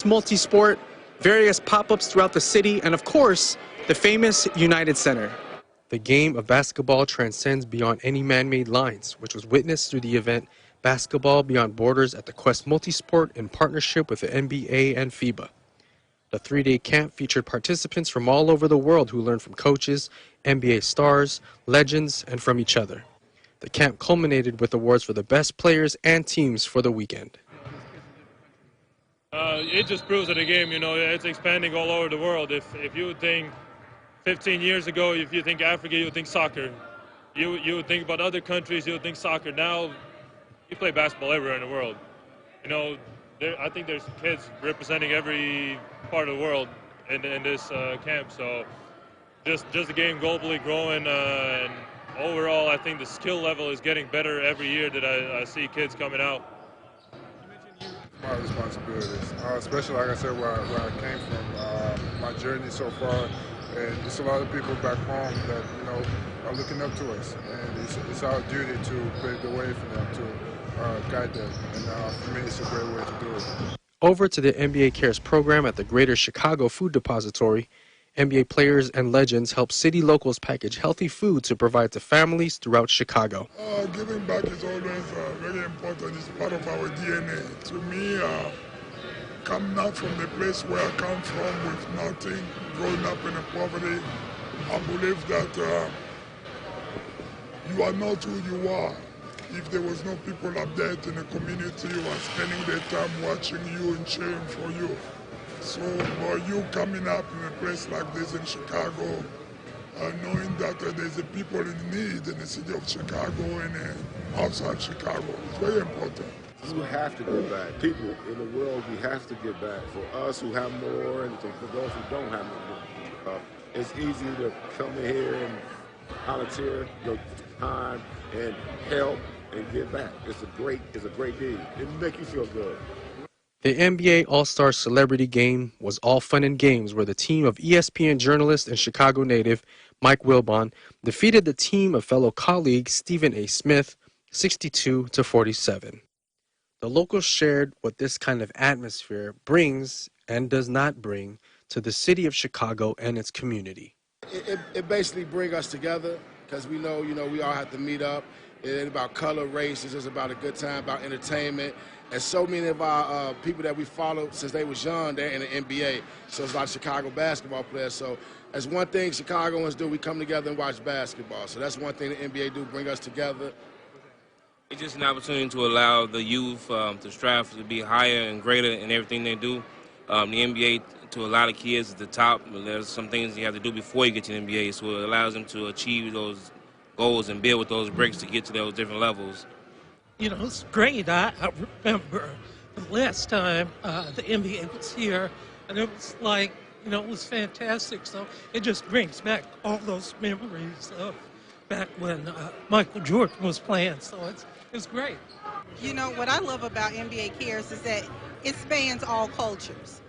multi-sport, various pop-ups throughout the city, and of course, the famous United Center. The game of basketball transcends beyond any man-made lines, which was witnessed through the event Basketball Beyond Borders at the Quest Multisport in partnership with the NBA and FIBA. The three-day camp featured participants from all over the world who learned from coaches, NBA stars, legends, and from each other. The camp culminated with awards for the best players and teams for the weekend. It just proves that the game, it's expanding all over the world. If you would think 15 years ago, if you think Africa, you would think soccer. You would think about other countries, you would think soccer. Now, you play basketball everywhere in the world. I think there's kids representing every part of the world in this camp. So just the game globally growing, and overall, I think the skill level is getting better every year that I see kids coming out. My responsibilities, especially like I said, where I came from, my journey so far, and it's a lot of people back home that are looking up to us, and it's our duty to pave the way for them, to guide them, and for me, it's a great way to do it. Over to the NBA Cares program at the Greater Chicago Food Depository, NBA players and legends help city locals package healthy food to provide to families throughout Chicago. Giving back is always very important. It's part of our DNA. To me, coming out from the place where I come from with nothing, growing up in poverty, I believe that you are not who you are if there was no people up there in the community who are spending their time watching you and cheering for you. So for you coming up in a place like this in Chicago, knowing that there's a people in need in the city of Chicago and outside Chicago, it's very important. You have to give back. People in the world, we have to give back. For us who have more and for those who don't have more, it's easy to come in here and volunteer your time and help and give back. It's a great deed. It make you feel good. The NBA All-Star Celebrity Game was all fun and games where the team of ESPN journalist and Chicago native Mike Wilbon defeated the team of fellow colleague Stephen A. Smith 62-47. The locals shared what this kind of atmosphere brings and does not bring to the city of Chicago and its community. It basically brings us together because we know, we all have to meet up. It ain't about color, race, it's just about a good time, about entertainment. And so many of our people that we followed since they was young, they're in the NBA. So it's a lot of Chicago basketball players. So that's one thing Chicagoans do, we come together and watch basketball. So that's one thing the NBA do, bring us together. It's just an opportunity to allow the youth to strive to be higher and greater in everything they do. The NBA, to a lot of kids at the top, there's some things you have to do before you get to the NBA, so it allows them to achieve those goals and build with those bricks to get to those different levels. It's great. I remember the last time the NBA was here, and it was like, it was fantastic. So it just brings back all those memories of back when Michael Jordan was playing. So it's great. What I love about NBA Cares is that it spans all cultures.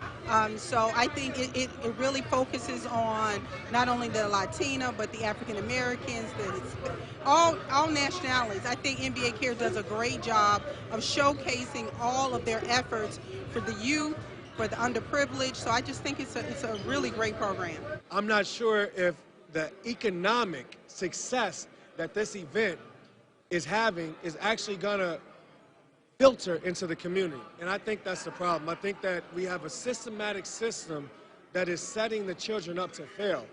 So I think it really focuses on not only the Latina, but the African Americans, all nationalities. I think NBA Care does a great job of showcasing all of their efforts for the youth, for the underprivileged. So I just think it's a really great program. I'm not sure if the economic success that this event is having is actually going to filter into the community, and I think that's the problem. I think that we have a systematic system that is setting the children up to fail.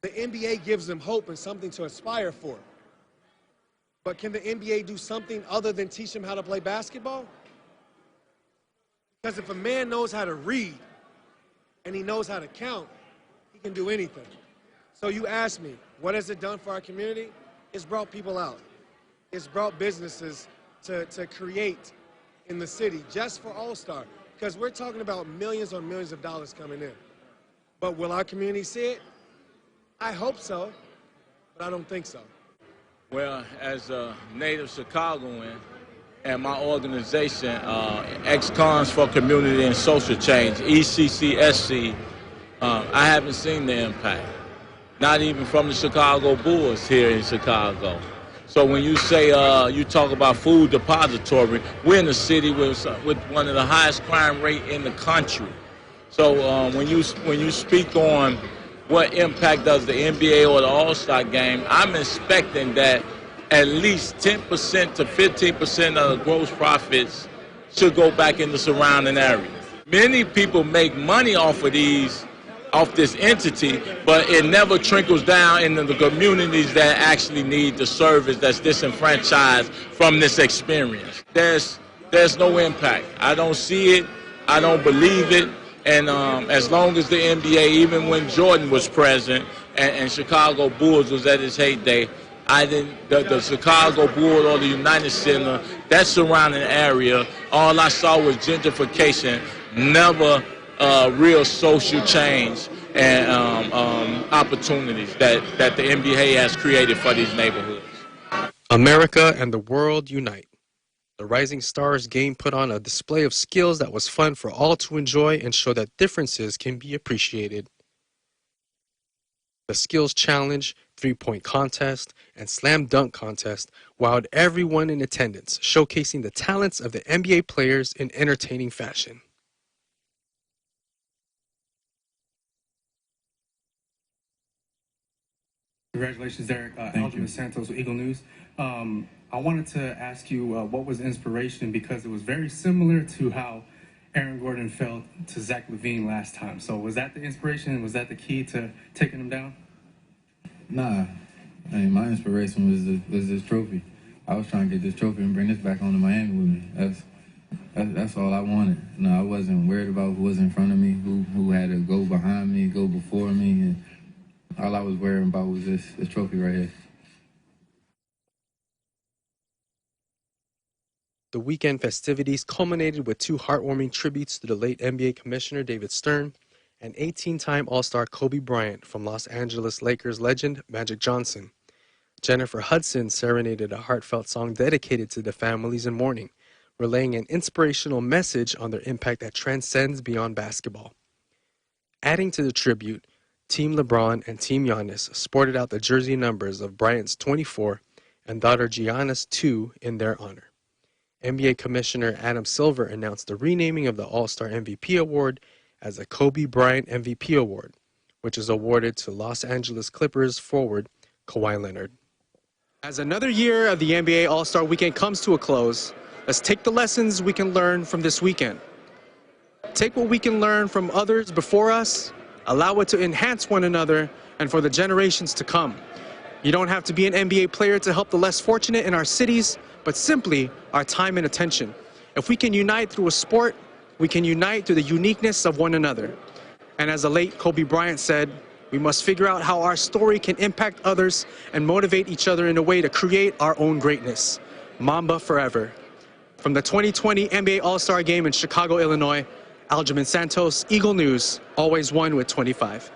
The NBA gives them hope and something to aspire for. But can the NBA do something other than teach them how to play basketball? Because if a man knows how to read and he knows how to count, he can do anything. So you ask me, what has it done for our community? It's brought people out. It's brought businesses to create in the city just for All-Star, because we're talking about millions on millions of dollars coming in. But will our community see it? I hope so, but I don't think so. Well, as a native Chicagoan and my organization, Ex-Cons for Community and Social Change, ECCSC, I haven't seen the impact, not even from the Chicago Bulls here in Chicago. So when you say you talk about food depository, we're in a city with one of the highest crime rate in the country. So when you speak on what impact does the NBA or the All-Star game, I'm expecting that at least 10% to 15% of the gross profits should go back in the surrounding area. Many people make money off this entity, but it never trickles down into the communities that actually need the service, that's disenfranchised from this experience. There's no impact. I don't see it. I don't believe it. And as long as the NBA, even when Jordan was present and Chicago Bulls was at its heyday, the Chicago Bulls or the United Center, that surrounding area, all I saw was gentrification, never real social change and opportunities that the NBA has created for these neighborhoods. America and the world unite. The Rising Stars game put on a display of skills that was fun for all to enjoy and show that differences can be appreciated. The skills challenge, three-point contest, and slam dunk contest wowed everyone in attendance, showcasing the talents of the NBA players in entertaining fashion. Congratulations, Derek. Algernon Santos with Eagle News. I wanted to ask you what was inspiration, because it was very similar to how Aaron Gordon felt to Zach LaVine last time. So was that the inspiration? Was that the key to taking him down? Nah, I mean, my inspiration was this trophy. I was trying to get this trophy and bring this back home to Miami with me. That's all I wanted. No, I wasn't worried about who was in front of me, who had to go behind me, go before me. And all I was worrying about was this trophy right here. The weekend festivities culminated with two heartwarming tributes to the late NBA Commissioner David Stern and 18-time All-Star Kobe Bryant from Los Angeles Lakers legend Magic Johnson. Jennifer Hudson serenaded a heartfelt song dedicated to the families in mourning, relaying an inspirational message on their impact that transcends beyond basketball. Adding to the tribute, Team LeBron and Team Giannis sported out the jersey numbers of Bryant's 24 and daughter Gianna's 2 in their honor. NBA Commissioner Adam Silver announced the renaming of the All-Star MVP Award as the Kobe Bryant MVP Award, which is awarded to Los Angeles Clippers forward Kawhi Leonard. As another year of the NBA All-Star Weekend comes to a close, let's take the lessons we can learn from this weekend. Take what we can learn from others before us, allow it to enhance one another and for the generations to come. You don't have to be an NBA player to help the less fortunate in our cities, but simply our time and attention. If we can unite through a sport, we can unite through the uniqueness of one another. And as the late Kobe Bryant said, we must figure out how our story can impact others and motivate each other in a way to create our own greatness. Mamba forever. From the 2020 NBA All-Star Game in Chicago, Illinois, Algernon Santos, Eagle News, always one with 25.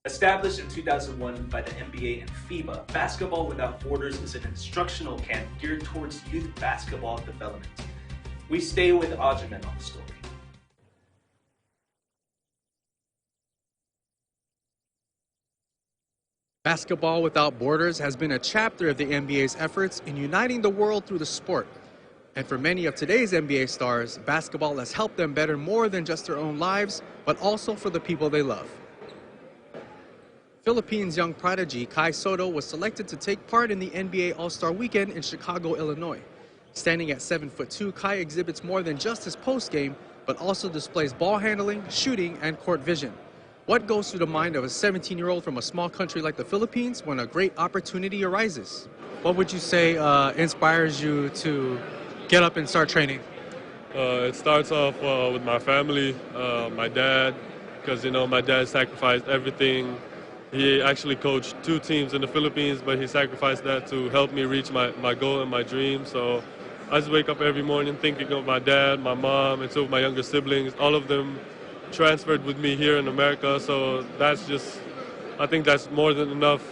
Established in 2001 by the NBA and FIBA, Basketball Without Borders is an instructional camp geared towards youth basketball development. We stay with Algernon on the story. Basketball Without Borders has been a chapter of the NBA's efforts in uniting the world through the sport. And for many of today's NBA stars, basketball has helped them better more than just their own lives, but also for the people they love. Philippines young prodigy Kai Sotto was selected to take part in the NBA All-Star Weekend in Chicago, Illinois. Standing at 7'2", Kai exhibits more than just his post game, but also displays ball handling, shooting, and court vision. What goes through the mind of a 17-year-old from a small country like the Philippines when a great opportunity arises? What would you say inspires you to get up and start training? It starts off with my family, my dad, because my dad sacrificed everything. He actually coached 2 teams in the Philippines, but he sacrificed that to help me reach my goal and my dream. So I just wake up every morning thinking of my dad, my mom, and 2 of my younger siblings. All of them transferred with me here in America, so I think that's more than enough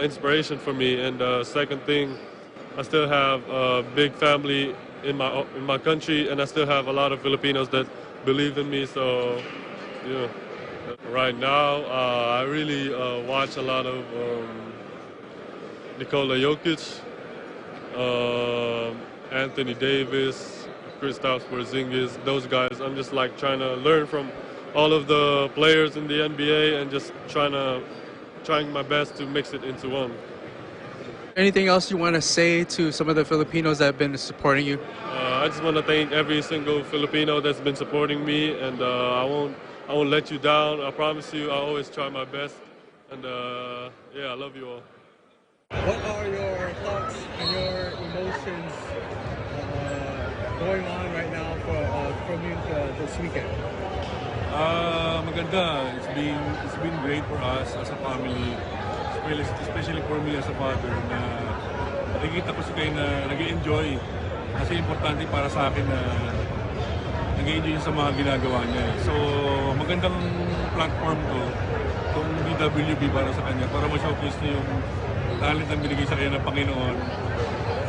inspiration for me. And second thing, I still have a big family in my country, and I still have a lot of Filipinos that believe in me. So, yeah. Right now, I really watch a lot of Nikola Jokic, Anthony Davis, Kristaps Porzingis, those guys. I'm just like trying to learn from all of the players in the NBA and just trying my best to mix it into one. Anything else you want to say to some of the Filipinos that have been supporting you? I just want to thank every single Filipino that's been supporting me, and I won't let you down. I promise you, I always try my best. And yeah, I love you all. What are your thoughts and your emotions going on right now from you this weekend? Maganda. It's been great for us as a family, especially for me as a father, na nakikita ko si Kay na nag-enjoy. Kasi importante para sa akin na nag-enjoy sa mga ginagawa niya. So magandang platform to, itong DWB para sa kanya, para ma-showcase niya yung talent na binigay sa kanya ng Panginoon.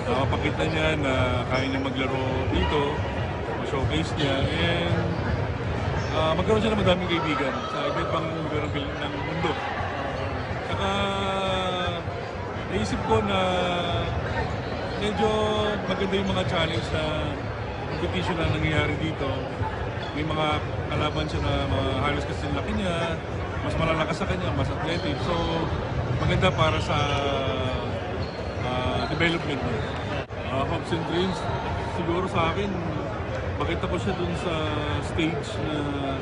Mapakita niya na kaya niya maglaro dito, ma-showcase niya, and magkaroon siya ng madaming kaibigan sa iba't pang lugar ng mundo. Saka naisip ko na medyo maganda yung mga challenge na competition na nangyayari dito. May mga kalaban siya na mga halos kasi laki niya, mas malalakas sa kanya, mas athletic. So maganda para sa development niya. Hopes and dreams, siguro sa akin, makita ko siya dun sa stage na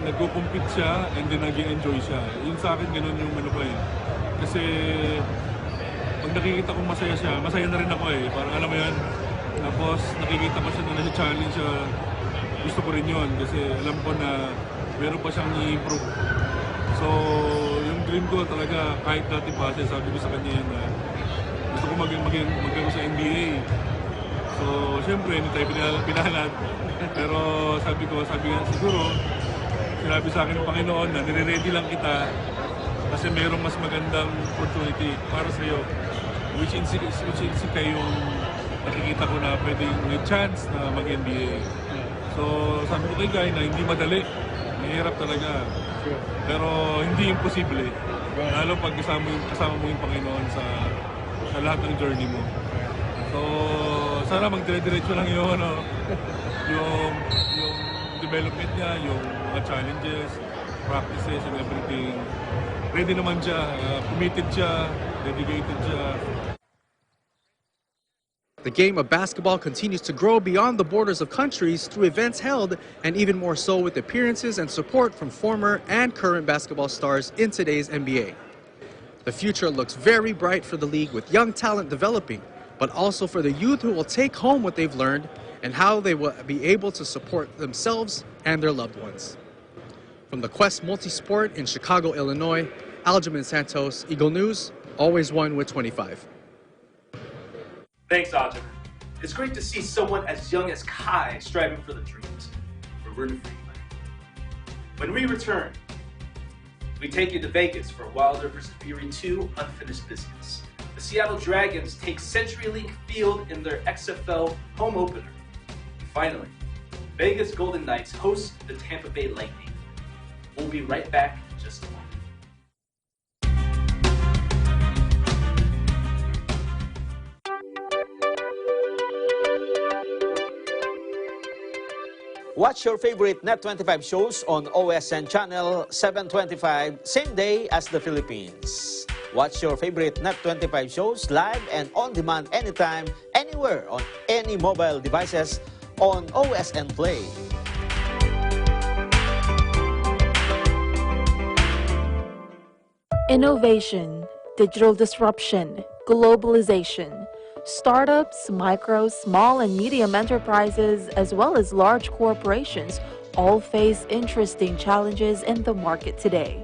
nagko-compete siya and then nag-enjoy siya. Yun sa akin, ganun yung ano ko eh. Kasi pag nakikita kong masaya siya, masaya na rin ako eh. Parang alam mo yan. Tapos nakikita ko siya na nasa-challenge siya. Gusto ko rin yun kasi alam ko na meron pa siyang i-improve. So, yung dream ko talaga, kahit dati pa siya, sabi ko sa kanya yan na gusto ko magkaroon sa NBA. So, siyempre, hindi tayo pinahalad. Pero sabi nga siguro, sinabi sa akin ng Panginoon na nire-ready lang kita kasi mayroong mas magandang opportunity para sa iyo. Which in si kayong nakikita ko na pwedeng may chance na mag-NBA. So, sabi ko kay Guy na hindi madali. Mahirap talaga. Pero hindi imposible. Lalo pag kasama mo yung Panginoon sa lahat ng journey mo. So, sana magdire-diretso lang yung development niya, yung mga challenges, practices and everything. Ready naman siya, committed siya, dedicated siya. The game of basketball continues to grow beyond the borders of countries through events held, and even more so with appearances and support from former and current basketball stars in today's NBA. The future looks very bright for the league with young talent developing, but also for the youth who will take home what they've learned and how they will be able to support themselves and their loved ones. From the Quest Multisport in Chicago, Illinois, Aljamain Santos, Eagle News, always one with 25. Thanks, Aljamain. It's great to see someone as young as Kai striving for the dreams. We're rooting for you, man. When we return, we take you to Vegas for Wilder vs. Fury 2 Unfinished Business. The Seattle Dragons take CenturyLink Field in their XFL home opener. And finally, Vegas Golden Knights host the Tampa Bay Lightning. We'll be right back in just a moment. Watch your favorite Net25 shows on OSN channel 725, same day as the Philippines. Watch your favorite Net25 shows live and on demand anytime, anywhere on any mobile devices on OSN Play. Innovation, digital disruption, globalization. Startups, micro, small, and medium enterprises, as well as large corporations, all face interesting challenges in the market today.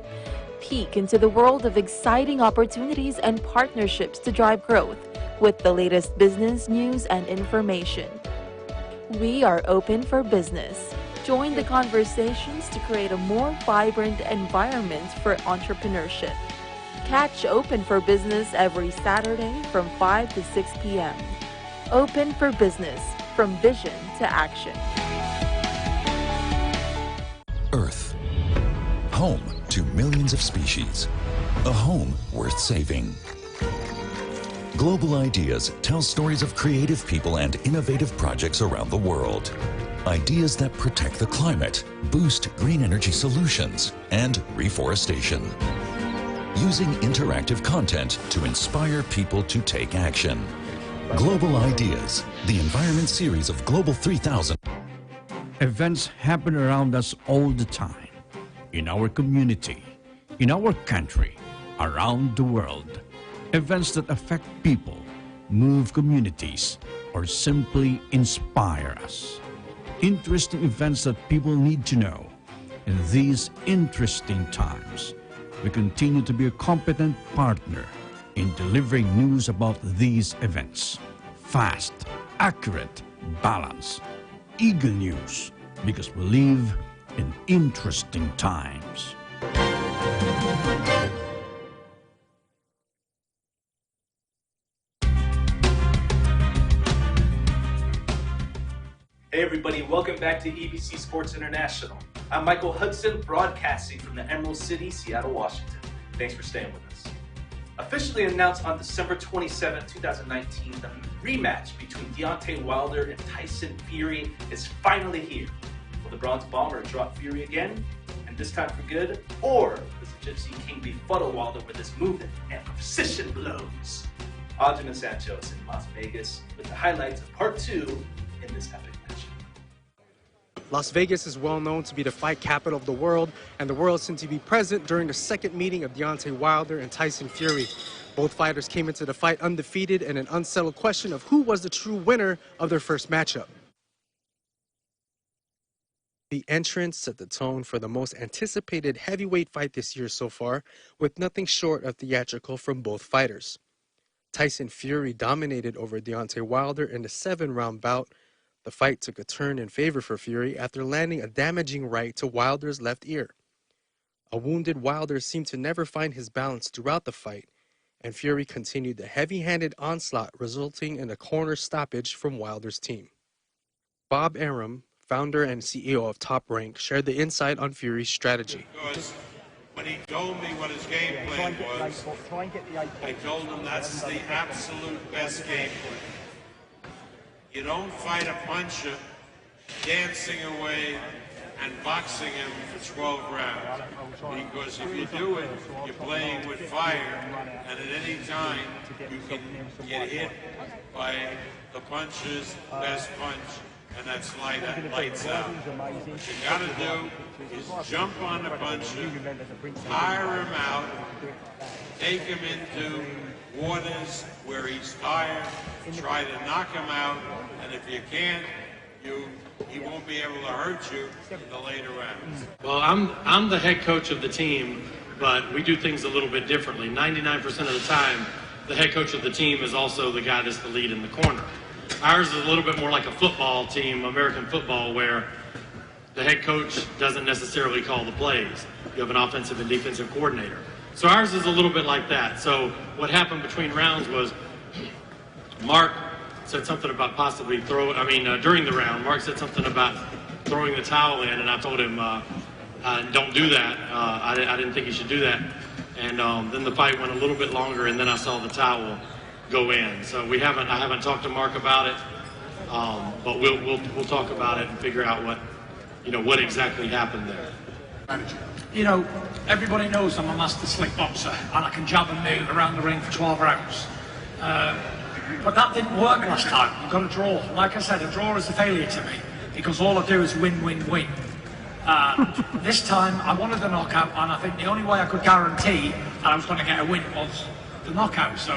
Peek into the world of exciting opportunities and partnerships to drive growth with the latest business news and information. We are open for business. Join the conversations to create a more vibrant environment for entrepreneurship. Catch Open for Business every Saturday from 5 to 6 p.m. Open for Business, from vision to action. Earth, home to millions of species, a home worth saving. Global Ideas tells stories of creative people and innovative projects around the world. Ideas that protect the climate, boost green energy solutions, and reforestation. Using interactive content to inspire people to take action. Global Ideas, the environment series of Global 3000. Events happen around us all the time, in our community, in our country, around the world. Events that affect people, move communities, or simply inspire us. Interesting events that people need to know. In these interesting times, we continue to be a competent partner in delivering news about these events. Fast, accurate, balanced, eagle news, because we live in interesting times. Hey everybody, welcome back to EBC Sports International. I'm Michael Hudson, broadcasting from the Emerald City, Seattle, Washington. Thanks for staying with us. Officially announced on December 27, 2019, the rematch between Deontay Wilder and Tyson Fury is finally here. Will the Bronze Bomber drop Fury again, and this time for good? Or does the Gypsy King befuddle Wilder with his movement and precision blows? Adrian Santos in Las Vegas with the highlights of part 2 in this epic match. Las Vegas is well known to be the fight capital of the world, and the world seemed to be present during the second meeting of Deontay Wilder and Tyson Fury. Both fighters came into the fight undefeated and an unsettled question of who was the true winner of their first matchup. The entrance set the tone for the most anticipated heavyweight fight this year so far, with nothing short of theatrical from both fighters. Tyson Fury dominated over Deontay Wilder in the 7-round bout. The fight took a turn in favor for Fury after landing a damaging right to Wilder's left ear. A wounded Wilder seemed to never find his balance throughout the fight, and Fury continued the heavy-handed onslaught, resulting in a corner stoppage from Wilder's team. Bob Arum, founder and CEO of Top Rank, shared the insight on Fury's strategy. Because when he told me what his game plan was, I told him that's the absolute best game plan. You don't fight a puncher dancing away and boxing him for 12 rounds. Because if you do it, you're playing with fire, and at any time you can get hit by the puncher's best punch, and that's lights out. What you gotta do is jump on the puncher, tire him out, take him into waters where he's tired, try to knock him out, and if you can't, he won't be able to hurt you in the later rounds. Well, I'm the head coach of the team, but we do things a little bit differently. 99% of the time, the head coach of the team is also the guy that's the lead in the corner. Ours is a little bit more like a football team, American football, where the head coach doesn't necessarily call the plays. You have an offensive and defensive coordinator. So ours is a little bit like that. So what happened between rounds was Mark said something about possibly during the round, Mark said something about throwing the towel in, and I told him, don't do that. I didn't think he should do that. And then the fight went a little bit longer, and then I saw the towel go in. So I haven't talked to Mark about it, but we'll talk about it and figure out what exactly happened there. You know, everybody knows I'm a master slick boxer, and I can jab and move around the ring for 12 rounds. But that didn't work last time. I got a draw. Like I said, a draw is a failure to me, because all I do is win, win, win. This time, I wanted the knockout, and I think the only way I could guarantee that I was going to get a win was the knockout. So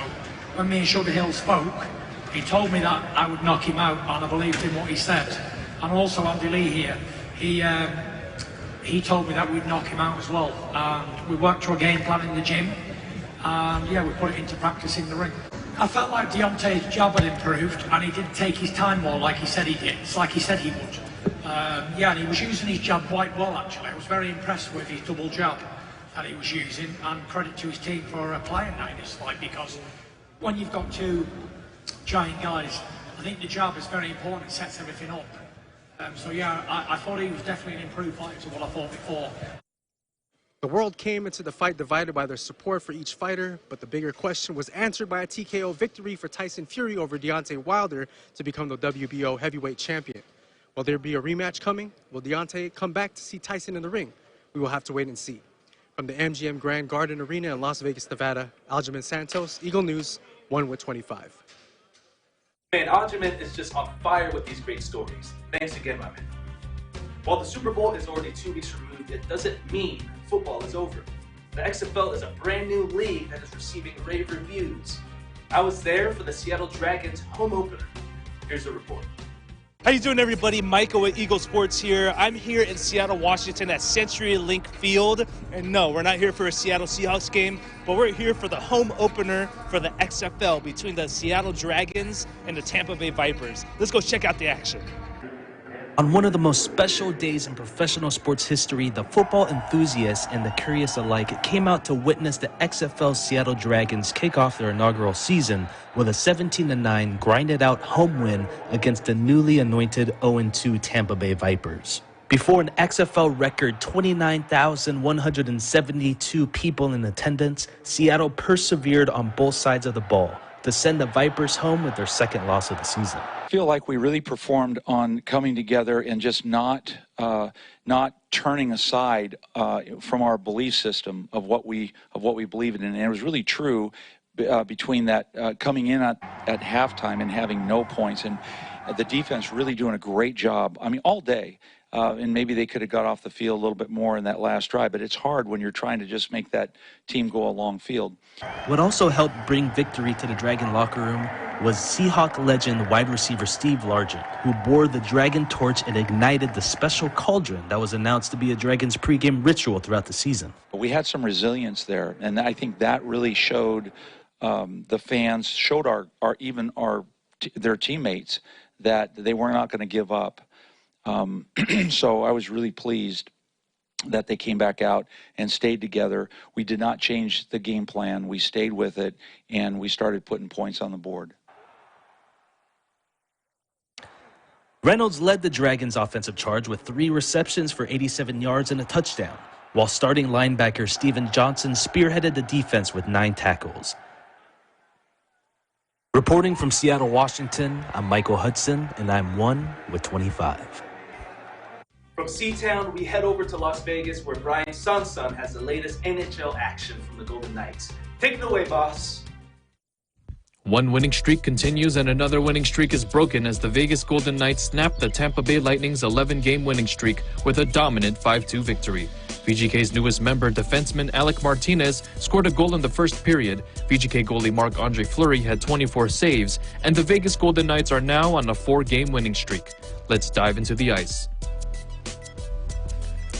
when me and Sugar Hill spoke, he told me that I would knock him out, and I believed in what he said. And also Andy Lee here, he told me that we'd knock him out as well. And we worked through a game plan in the gym, and yeah, we put it into practice in the ring. I felt like Deontay's jab had improved, and he did take his time more, like he said he did. It's like he said he would. Yeah, and he was using his jab quite well, actually. I was very impressed with his double jab that he was using, and credit to his team for playing that in this fight, because when you've got two giant guys, I think the jab is very important. It sets everything up. So yeah, I thought he was definitely an improved fighter to what I thought before. The world came into the fight divided by their support for each fighter, but the bigger question was answered by a TKO victory for Tyson Fury over Deontay Wilder to become the WBO heavyweight champion. Will there be a rematch coming? Will Deontay come back to see Tyson in the ring? We will have to wait and see. From the MGM Grand Garden Arena in Las Vegas, Nevada, Aljamain Santos, Eagle News, 1 with 25. Man, Aljamain is just on fire with these great stories. Thanks again, my man. While the Super Bowl is already 2 weeks removed, it doesn't mean football is over. The XFL is a brand new league that is receiving rave reviews. I was there for the Seattle Dragons home opener. Here's the report. How you doing, everybody? Michael with Eagle Sports here. I'm here in Seattle, Washington at CenturyLink Field. And no, we're not here for a Seattle Seahawks game, but we're here for the home opener for the XFL between the Seattle Dragons and the Tampa Bay Vipers. Let's go check out the action. On one of the most special days in professional sports history, the football enthusiasts and the curious alike came out to witness the XFL Seattle Dragons kick off their inaugural season with a 17-9 grinded-out home win against the newly anointed 0-2 Tampa Bay Vipers. Before an XFL record 29,172 people in attendance, Seattle persevered on both sides of the ball to send the Vipers home with their second loss of the season. I feel like we really performed on coming together and just not turning aside from our belief system of what we believe in, and it was really true between that coming in at halftime and having no points, and the defense really doing a great job. I mean, all day. And maybe they could have got off the field a little bit more in that last drive, but it's hard when you're trying to just make that team go a long field. What also helped bring victory to the Dragon locker room was Seahawk legend wide receiver Steve Largent, who bore the Dragon torch and ignited the special cauldron that was announced to be a Dragon's pregame ritual throughout the season. We had some resilience there, and I think that really showed the fans, showed their teammates that they were not going to give up. So I was really pleased that they came back out and stayed together. We did not change the game plan. We stayed with it, and we started putting points on the board. Reynolds led the Dragons' offensive charge with 3 receptions for 87 yards and a touchdown, while starting linebacker Steven Johnson spearheaded the defense with 9 tackles. Reporting from Seattle, Washington, I'm Michael Hudson, and I'm 1 with 25. From C-Town, we head over to Las Vegas, where Brian Sanson has the latest NHL action from the Golden Knights. Take it away, boss. One winning streak continues and another winning streak is broken as the Vegas Golden Knights snapped the Tampa Bay Lightning's 11-game winning streak with a dominant 5-2 victory. VGK's newest member, defenseman ALEC Martinez, scored a goal in the first period. VGK goalie Marc-Andre Fleury had 24 saves, and the Vegas Golden Knights are now on a 4-game winning streak. Let's dive into the ice.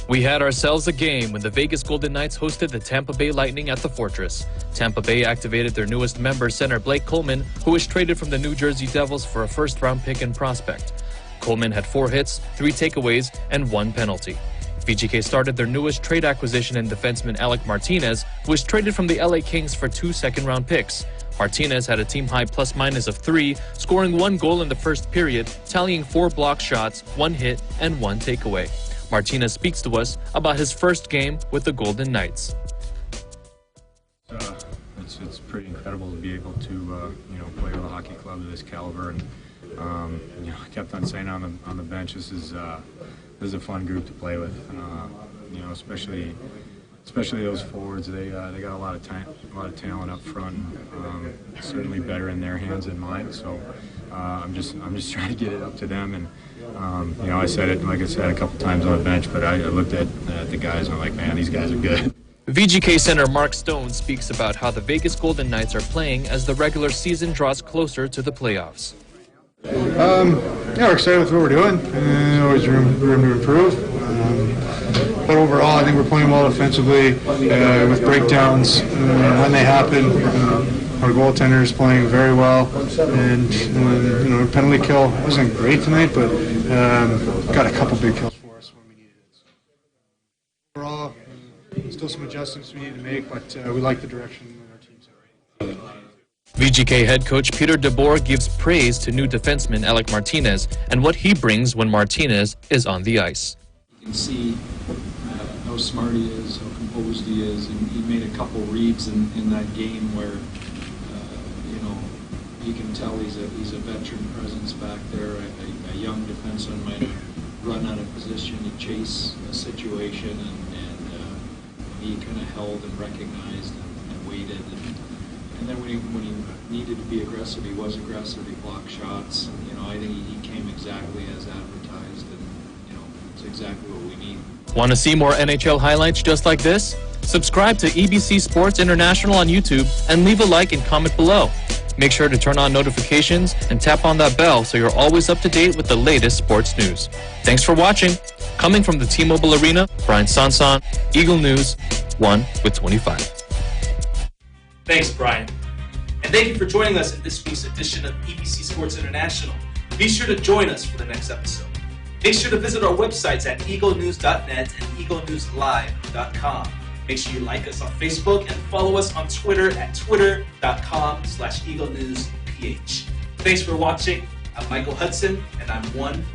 We had ourselves a game when the Vegas Golden Knights hosted the Tampa Bay Lightning at the Fortress. Tampa Bay activated their newest member, center Blake Coleman, who was traded from the New Jersey Devils for a first-round pick and prospect. Coleman had 4 hits, 3 takeaways, and 1 penalty. VGK started their newest trade acquisition in defenseman ALEC Martinez, who was traded from the LA Kings for 2 second-round picks. Martinez had a team-high plus-minus of 3, scoring 1 goal in the first period, tallying 4 block shots, 1 hit, and 1 takeaway. Martinez speaks to us about his first game with the Golden Knights. It's pretty incredible to be able to play with a hockey club of this caliber, and I kept on saying on the bench, this is a fun group to play with. Especially those forwards. They got a lot of talent up front. Certainly better in their hands than mine. So I'm just trying to get it up to them. And I said it, like I said, a couple times on the bench, but I looked at the guys and I'm like, man, these guys are good. VGK center Mark Stone speaks about how the Vegas Golden Knights are playing as the regular season draws closer to the playoffs. We're excited with what we're doing, and always room to improve. But overall, I think we're playing well defensively with breakdowns when they happen. Our goaltender is playing very well, and penalty kill wasn't great tonight, but got a couple big kills for us when we needed it. So overall, still some adjustments we need to make, but we like the direction our team's at. VGK head coach Peter DeBoer gives praise to new defenseman ALEC Martinez and what he brings when Martinez is on the ice. You can see how smart he is, how composed he is, and he made a couple reads in that game where, you know, you can tell he's a veteran presence back there. A young defenseman might have run out of position to chase a situation, and he kind of held and recognized and waited. And then when he needed to be aggressive, he was aggressive. He blocked shots. You know, I think he came exactly as advertised, and you know, it's exactly what we need. Want to see more NHL highlights just like this? Subscribe to EBC Sports International on YouTube and leave a like and comment below. Make sure to turn on notifications and tap on that bell so you're always up to date with the latest sports news. Thanks for watching. Coming from the T-Mobile Arena, Brian Sanson, Eagle News, 1 with 25. Thanks, Brian. And thank you for joining us in this week's edition of EBC Sports International. Be sure to join us for the next episode. Make sure to visit our websites at eaglenews.net and eaglenewslive.com. Make sure you like us on Facebook and follow us on Twitter at twitter.com/EagleNewsPH. Thanks for watching. I'm Michael Hudson, and I'm 1